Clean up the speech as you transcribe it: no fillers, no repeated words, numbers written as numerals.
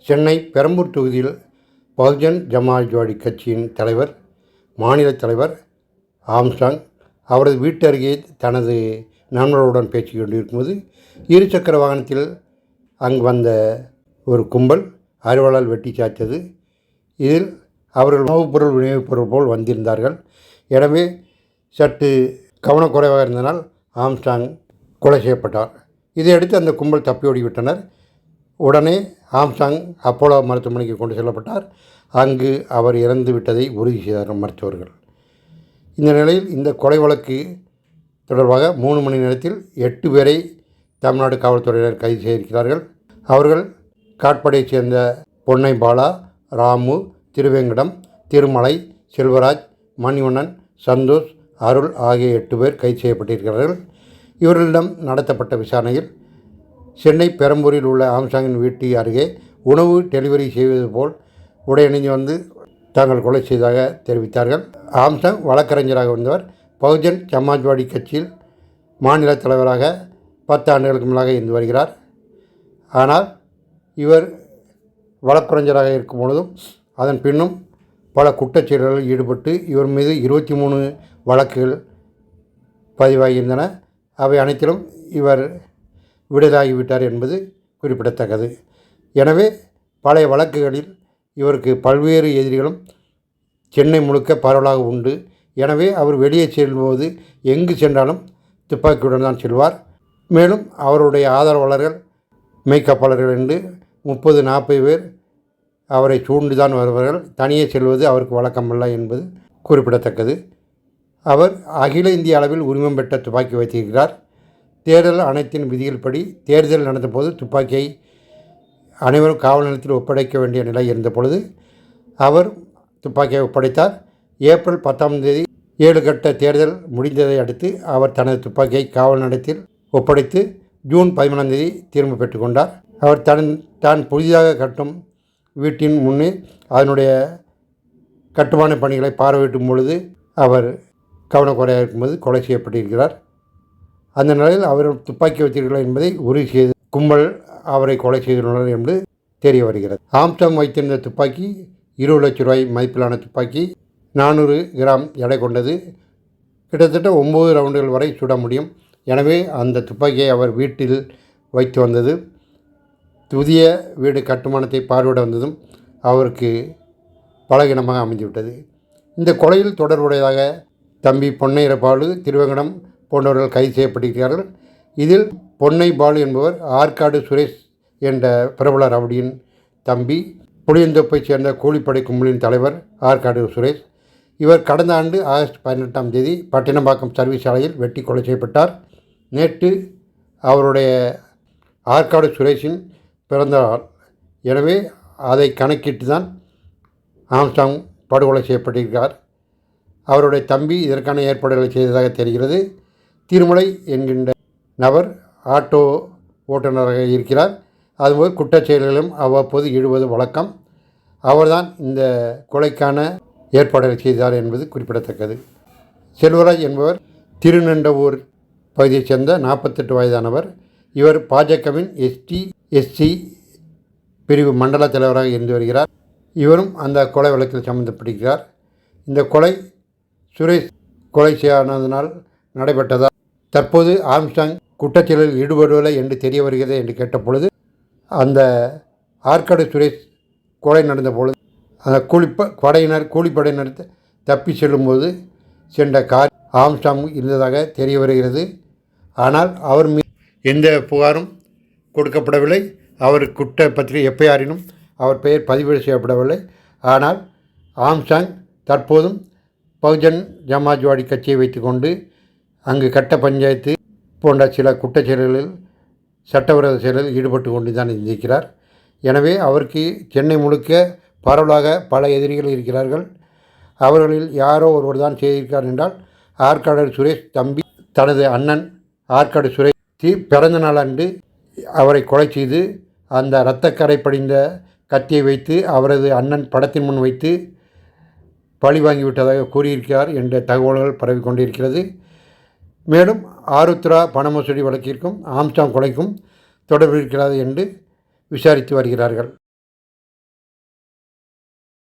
சென்னை பெரம்பூர் தொகுதியில் பகுஜன் சமாஜ்வாடி கட்சியின் தலைவர், மாநில தலைவர் ஆம்ஸ்ட்ராங் அவரது வீட்டு அருகே தனது நண்பர்களுடன் பேசிக் கொண்டிருக்கும்போது இருசக்கர வாகனத்தில் அங்கு வந்த ஒரு கும்பல் அரிவாளால் வெட்டி சாய்த்தது. இதில் அவர்கள் உணவுப் பொருள் விநியோகப் பொருள் போல் வந்திருந்தார்கள். எனவே சற்று கவனக்குறைவாக இருந்தனால் ஆம்ஸ்ட்ராங் கொலை செய்யப்பட்டார். இதையடுத்து அந்த கும்பல் தப்பி ஓடிவிட்டனர். உடனே ஆம்ஸ்ட்ராங் அப்போலோ மருத்துவமனைக்கு கொண்டு செல்லப்பட்டார். அங்கு அவர் இறந்து விட்டதை உறுதி செய்தார்கள் மருத்துவர்கள். இந்த நிலையில் இந்த கொலை வழக்கு தொடர்பாக 3 மணி நேரத்தில் 8 பேரை தமிழ்நாடு காவல்துறையினர் கைது செய்திருக்கிறார்கள். அவர்கள் காட்பாடியைச் சேர்ந்த பொன்னை பாலா, ராமு, திருவேங்கடம், திருமலை, செல்வராஜ், மணிவண்ணன், சந்தோஷ், அருள் ஆகிய 8 பேர் கைது செய்யப்பட்டிருக்கிறார்கள். இவர்களிடம் நடத்தப்பட்ட விசாரணையில் சென்னை பெரம்பூரில் உள்ள ஆம்ஸ்ட்ராங்கின் வீட்டு அருகே உணவு டெலிவரி செய்வது போல் உடை அணிந்து வந்து தாங்கள் கொலை செய்ததாக தெரிவித்தார்கள். ஆம்ஸ்ட்ராங் வழக்கறிஞராக வந்தவர். பகுஜன் சமாஜ்வாடி கட்சியில் மாநில தலைவராக 10 ஆண்டுகளுக்கு மேலாக இருந்து வருகிறார். ஆனால் இவர் வழக்கறிஞராக இருக்கும் பொழுதும் அதன் பின்னும் பல குற்றச்செயல்களில் ஈடுபட்டு இவர் மீது 23 வழக்குகள் பதிவாகியிருந்தன. அவை அனைத்திலும் இவர் விடுதலாகிவிட்டார் என்பது குறிப்பிடத்தக்கது. எனவே பழைய வழக்குகளில் இவருக்கு பல்வேறு எதிரிகளும் சென்னை முழுக்க பரவலாக உண்டு. எனவே அவர் வெளியே செல்லும்போது எங்கு சென்றாலும் துப்பாக்கியுடன் தான் செல்வார். மேலும் அவருடைய ஆதரவாளர்கள், மெய்காப்பாளர்கள் என்று 30-40 பேர் அவரை சூழ்ந்துதான் வருவார்கள். தனியே செல்வது அவருக்கு வழக்கமல்ல என்பது குறிப்பிடத்தக்கது. அவர் அகில இந்திய அளவில் உரிமம் பெற்ற துப்பாக்கி வைத்திருக்கிறார். தேர்தல் ஆணையத்தின் விதிகள்படி தேர்தல் நடந்தபோது துப்பாக்கியை அனைவரும் காவல் நிலையத்தில் ஒப்படைக்க வேண்டிய நிலை இருந்த பொழுது அவர் துப்பாக்கியை ஒப்படைத்தார். ஏப்ரல் 10ஆம் தேதி 7 கட்ட தேர்தல் முடிந்ததை அடுத்து அவர் தனது துப்பாக்கியை காவல் நிலையத்தில் ஒப்படைத்து ஜூன் 13ஆம் தேதி திரும்ப பெற்றுக்கொண்டார். அவர் தான் புதிதாக கட்டும் வீட்டின் முன்னே அதனுடைய கட்டுமான பணிகளை பார்வையிடும் பொழுது அவர் கவனக்குறையாக இருக்கும்போது கொலை செய்யப்பட்டிருக்கிறார். அந்த நிலையில் அவர் துப்பாக்கி வைத்திருக்கிறார் என்பதை உறுதி செய்து கும்பல் அவரை கொலை செய்துள்ளனர் என்று தெரிய வருகிறது. ஆம்ஸ்ட்ராங் வைத்திருந்த துப்பாக்கி 20 லட்சம் ரூபாய் மதிப்பிலான துப்பாக்கி, 400 கிராம் எடை கொண்டது. கிட்டத்தட்ட 9 ரவுண்டுகள் வரை சுட முடியும். எனவே அந்த துப்பாக்கியை அவர் வீட்டில் வைத்து வந்தது. புதிய வீடு கட்டுமானத்தை பார்வையிட வந்ததும் அவருக்கு பலகீனமாக அமைந்துவிட்டது. இந்த கொலையில் தொடர்புடையதாக தம்பி பொன்னை பாலு, திருவேங்கடம் போன்றவர்கள் கைது செய்யப்பட்டிருக்கிறார்கள். இதில் பொன்னை பாலு என்பவர் ஆற்காடு சுரேஷ் என்ற பிரபல ரவுடியின் தம்பி. புளியந்தோப்பைச் சேர்ந்த கூலிப்படை கும்பலின் தலைவர் ஆற்காடு சுரேஷ். இவர் கடந்த ஆண்டு ஆகஸ்ட் 18ஆம் தேதி பட்டினப்பாக்கம் சர்வீஸ் சாலையில் வெட்டி கொலை செய்யப்பட்டார். நேற்று அவருடைய ஆற்காடு சுரேஷின் பிறந்த நாள். எனவே அதை கணக்கிட்டு தான் ஆம்ஸ்ட்ராங் படுகொலை செய்யப்பட்டிருக்கிறார். அவருடைய தம்பி இதற்கான ஏற்பாடுகளை செய்ததாக தெரிகிறது. திருமலை என்கின்ற நபர் ஆட்டோ ஓட்டுநராக இருக்கிறார். அதுபோல் குற்றச் செயல்களிலும் அவ்வப்போது ஈடுபது வழக்கம். அவர்தான் இந்த கொலைக்கான ஏற்பாடுகளை செய்தார் என்பது குறிப்பிடத்தக்கது. செல்வராஜ் என்பவர் திருநெண்டவூர் பகுதியைச் சேர்ந்த 48 வயதானவர். இவர் பாஜகவின் ST/SC பிரிவு மண்டல தலைவராக இருந்து வருகிறார். இவரும் அந்த கொலை வழக்கில் சம்பந்தப்பட்டிருக்கிறார். இந்த கொலை சுரேஷ் கொலை செய்யாததினால் நடைபெற்றதால் தற்போது ஆம்ஸ்ட்ராங் குற்றச்செயலில் ஈடுபடுவதில்லை என்று தெரிய வருகிறது என்று கேட்டபொழுது அந்த ஆற்காடு சுரேஷ் கொலை நடந்த பொழுது அந்த கூலிப்படையினர் தப்பி செல்லும்போது சென்ற கார் ஆம்ஸ்ட்ராங் இருந்ததாக தெரிய வருகிறது. ஆனால் அவர் மீது எந்த புகாரும் கொடுக்கப்படவில்லை. அவர் குற்றப்பத்திரிகை FIRனும் அவர் பெயர் பதிவு செய்யப்படவில்லை. ஆனால் ஆம்ஸ்ட்ராங் தற்போதும் பகுஜன் சமாஜ்வாடி கட்சியை வைத்துக்கொண்டு அங்கு கட்ட பஞ்சாயத்து போன்ற சில குற்றச்செயல்களில் சட்டவிரோத செயலில் ஈடுபட்டு கொண்டு தான் இருக்கிறார். எனவே அவருக்கு சென்னை முழுக்க பரவலாக பல எதிரிகள் இருக்கிறார்கள். அவர்களில் யாரோ ஒருவர் தான் செய்திருக்கார் என்றால் ஆற்காடு சுரேஷ் தம்பி தனது அண்ணன் ஆற்காடு சுரேஷ் பிறந்த நாள் அன்று அவரை கொலை செய்து அந்த இரத்தக்கரை படிந்த கத்தியை வைத்து அவரது அண்ணன் படத்தின் முன் வைத்து பழி வாங்கிவிட்டதாக கூறியிருக்கிறார் என்ற தகவல்கள் பரவி கொண்டிருக்கிறது. மேலும் ஆருத்ரா பண மோசடி வழக்கிற்கும் ஆம்ஸ்ட்ராங் கொலைக்கும் தொடர்பு இருக்கிறது என்று விசாரித்து வருகிறார்கள்.